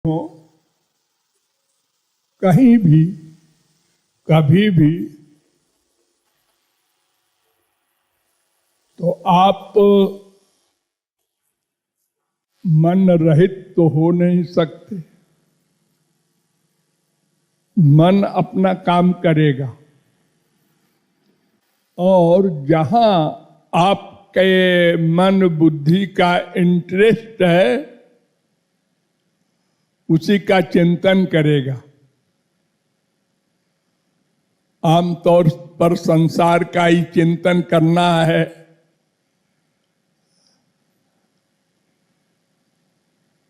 हो, कहीं भी कभी भी तो आप मन रहित तो हो नहीं सकते। मन अपना काम करेगा और जहां आपके मन बुद्धि का इंटरेस्ट है उसी का चिंतन करेगा। आमतौर पर संसार का ही चिंतन करना है,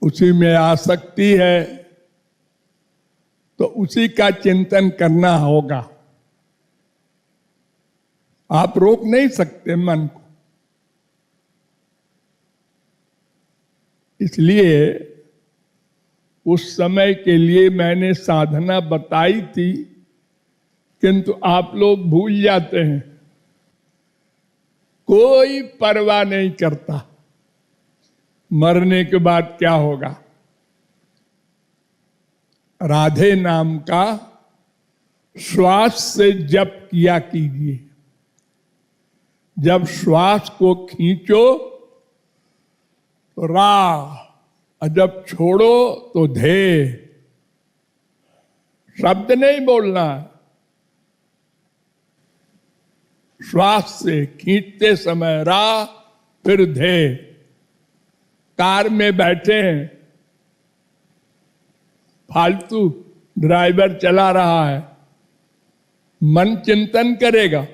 उसी में आसक्ति है तो उसी का चिंतन करना होगा। आप रोक नहीं सकते मन को। इसलिए उस समय के लिए मैंने साधना बताई थी, किंतु आप लोग भूल जाते हैं। कोई परवाह नहीं करता मरने के बाद क्या होगा। राधे नाम का श्वास से जप किया कीजिए। जब श्वास को खींचो तो रा, और जब छोड़ो तो धे। शब्द नहीं बोलना, श्वास से खींचते समय रा फिर धे। कार में बैठे हैं, फालतू ड्राइवर चला रहा है, मन चिंतन करेगा,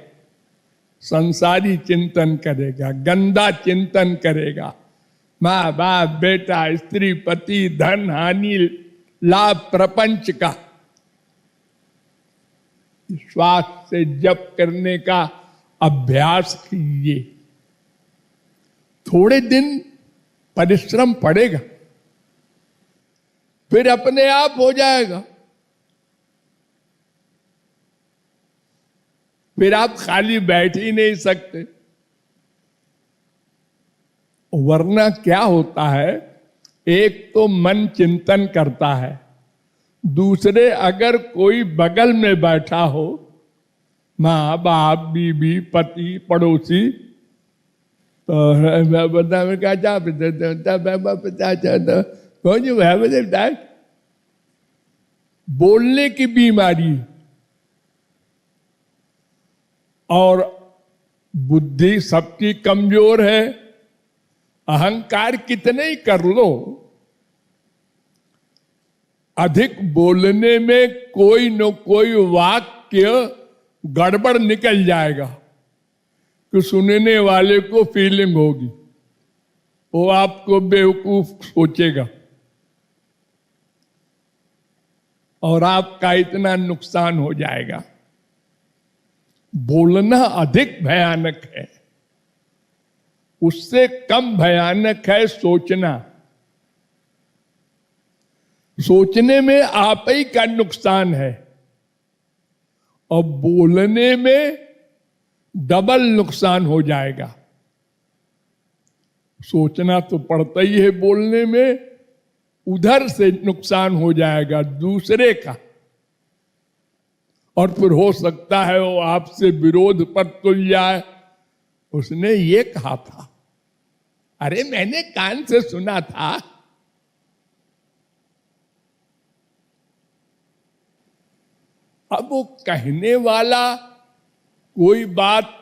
संसारी चिंतन करेगा, गंदा चिंतन करेगा। माँ बाप, बेटा, स्त्री, पति, धन, हानि, लाभ, प्रपंच का। श्वास से जप करने का अभ्यास कीजिए। थोड़े दिन परिश्रम पड़ेगा, फिर अपने आप हो जाएगा। फिर आप खाली बैठ ही नहीं सकते। वरना क्या होता है, एक तो मन चिंतन करता है, दूसरे अगर कोई बगल में बैठा हो, माँ बाप, बीबी, पति, पड़ोसी, तो बोलने की बीमारी और बुद्धि सबकी कमजोर है। अहंकार कितने ही कर लो, अधिक बोलने में कोई न कोई वाक्य गड़बड़ निकल जाएगा कि सुनने वाले को फीलिंग होगी, वो आपको बेवकूफ सोचेगा और आपका इतना नुकसान हो जाएगा। बोलना अधिक भयानक है, उससे कम भयानक है सोचना। सोचने में आप ही का नुकसान है और बोलने में डबल नुकसान हो जाएगा। सोचना तो पड़ता ही है बोलने में, उधर से नुकसान हो जाएगा दूसरे का, और फिर हो सकता है वो आपसे विरोध पर तुल जाए। उसने ये कहा था, अरे मैंने कान से सुना था। अब वो कहने वाला कोई बात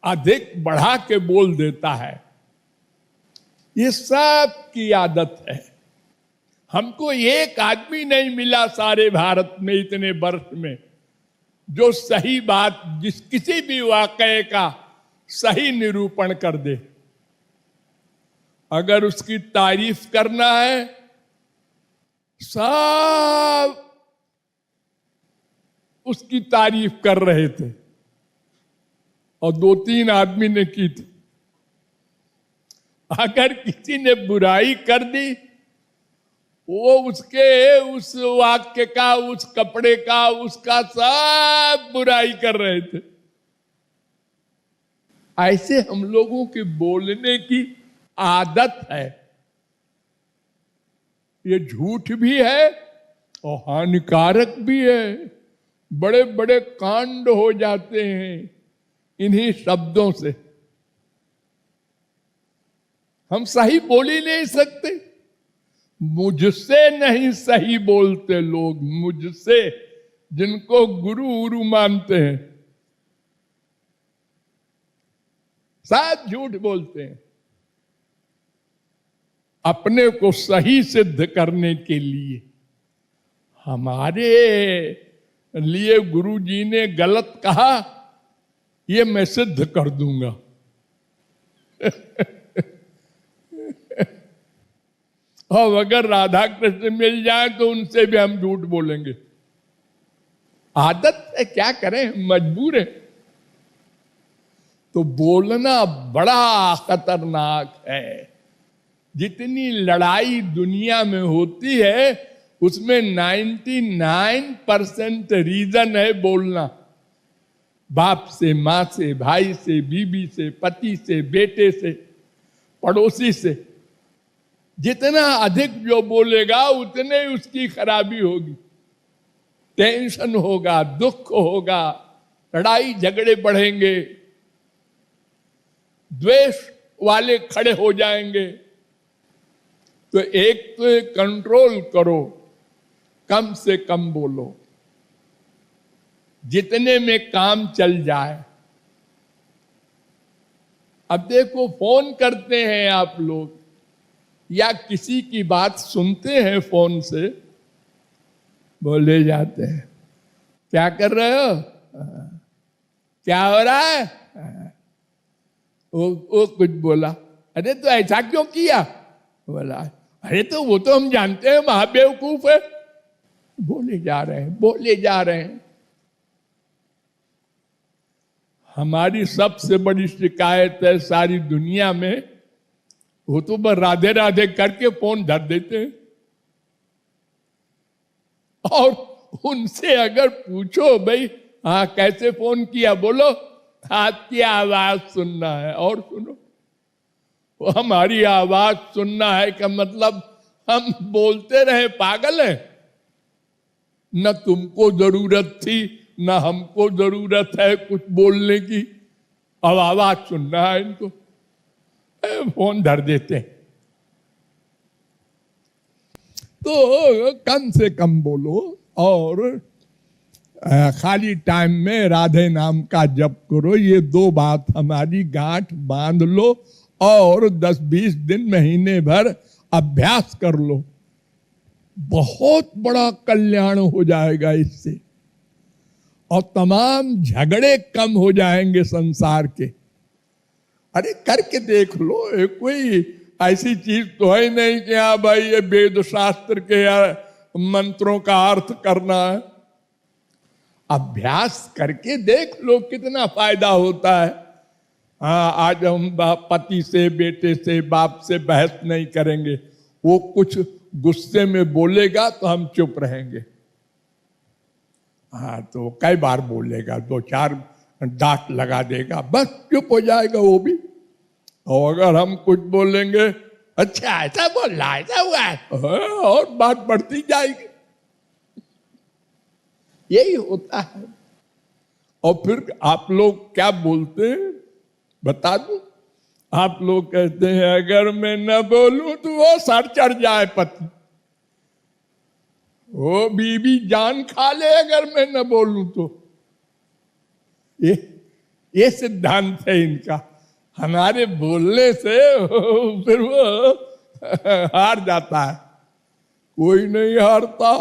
अधिक बढ़ा के बोल देता है। ये सब की आदत है। हमको एक आदमी नहीं मिला सारे भारत में इतने वर्ष में जो सही बात, जिस किसी भी वाकये का सही निरूपण कर दे। अगर उसकी तारीफ करना है, सब उसकी तारीफ कर रहे थे और 2-3 आदमी ने की थी। अगर किसी ने बुराई कर दी, वो उसके उस वाक्य का, उस कपड़े का, उसका सब बुराई कर रहे थे। ऐसे हम लोगों की बोलने की आदत है। ये झूठ भी है और हानिकारक भी है। बड़े बड़े कांड हो जाते हैं इन्हीं शब्दों से। हम सही बोल ही नहीं सकते। मुझसे नहीं सही बोलते लोग, मुझसे, जिनको गुरु गुरु मानते हैं, शायद झूठ बोलते हैं अपने को सही सिद्ध करने के लिए। हमारे लिए गुरु जी ने गलत कहा, ये मैं सिद्ध कर दूंगा। और अगर राधा कृष्ण मिल जाए तो उनसे भी हम झूठ बोलेंगे। आदत है, क्या करें, मजबूर है। तो बोलना बड़ा खतरनाक है। जितनी लड़ाई दुनिया में होती है उसमें 99% रीजन है बोलना। बाप से, माँ से, भाई से, बीबी से, पति से, बेटे से, पड़ोसी से। जितना अधिक जो बोलेगा उतने उसकी खराबी होगी, टेंशन होगा, दुख होगा, लड़ाई झगड़े बढ़ेंगे, द्वेष वाले खड़े हो जाएंगे। तो एक तो कंट्रोल करो, कम से कम बोलो, जितने में काम चल जाए। अब देखो, फोन करते हैं आप लोग या किसी की बात सुनते हैं फोन से, बोले जाते हैं, क्या कर रहे हो, क्या हो रहा है, वो कुछ बोला, अरे तो ऐसा क्यों किया, बोला अरे तो वो तो हम जानते हैं महाबेवकूफ है। बोले जा रहे हैं, बोले जा रहे हैं। हमारी सबसे बड़ी शिकायत है सारी दुनिया में, वो तो बस राधे राधे करके फोन धर देते हैं। और उनसे अगर पूछो, भाई हाँ कैसे फोन किया, बोलो आपकी आवाज सुनना है, और सुनो। वो हमारी आवाज सुनना है का मतलब हम बोलते रहे पागल है। न तुमको जरूरत थी न हमको जरूरत है कुछ बोलने की, अब आवाज सुनना है इनको, फोन धर देते हैं। तो कम से कम बोलो और खाली टाइम में राधे नाम का जप करो। ये दो बात हमारी गांठ बांध लो और 10-20 दिन, महीने भर अभ्यास कर लो। बहुत बड़ा कल्याण हो जाएगा इससे, और तमाम झगड़े कम हो जाएंगे संसार के। अरे करके देख लो, कोई ऐसी चीज तो है नहीं कि हाँ भाई ये वेद शास्त्र के मंत्रों का अर्थ करना है। अभ्यास करके देख लो कितना फायदा होता है। हाँ, आज हम पति से, बेटे से, बाप से बहस नहीं करेंगे। वो कुछ गुस्से में बोलेगा तो हम चुप रहेंगे। हाँ, तो कई बार बोलेगा, 2-4 डांट लगा देगा, बस चुप हो जाएगा वो भी। और अगर हम कुछ बोलेंगे, अच्छा ऐसा बोल रहा है, ऐसा हुआ है, और बात बढ़ती जाएगी। यही होता है। और फिर आप लोग क्या बोलते हैं बता दूं? आप लोग कहते हैं अगर मैं न बोलूं तो वो सर चढ़ जाए पति, वो बीवी जान खा ले अगर मैं न बोलूं तो। ये सिद्धांत है इनका। हमारे बोलने से फिर वो हार जाता है, कोई नहीं हारता।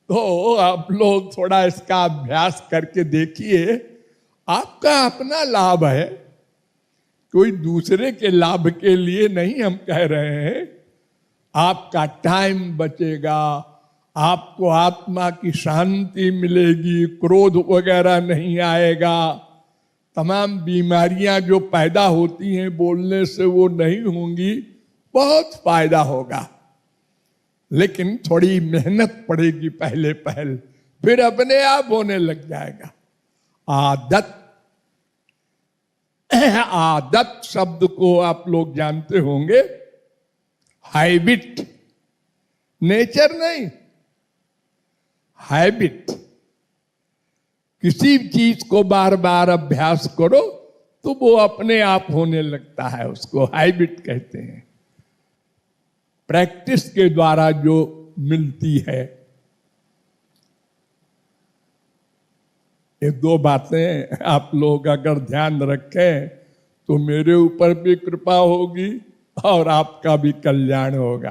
तो आप लोग थोड़ा इसका अभ्यास करके देखिए। आपका अपना लाभ है, कोई दूसरे के लाभ के लिए नहीं हम कह रहे हैं। आपका टाइम बचेगा, आपको आत्मा की शांति मिलेगी, क्रोध वगैरह नहीं आएगा, तमाम बीमारियां जो पैदा होती हैं बोलने से वो नहीं होंगी, बहुत फायदा होगा। लेकिन थोड़ी मेहनत पड़ेगी पहले, फिर अपने आप होने लग जाएगा। आदत आदत शब्द को आप लोग जानते होंगे, हैबिट, नेचर नहीं, हैबिट। किसी चीज को बार बार अभ्यास करो तो वो अपने आप होने लगता है, उसको हैबिट कहते हैं। प्रैक्टिस के द्वारा जो मिलती है। ये दो बातें आप लोग अगर ध्यान रखें तो मेरे ऊपर भी कृपा होगी और आपका भी कल्याण होगा।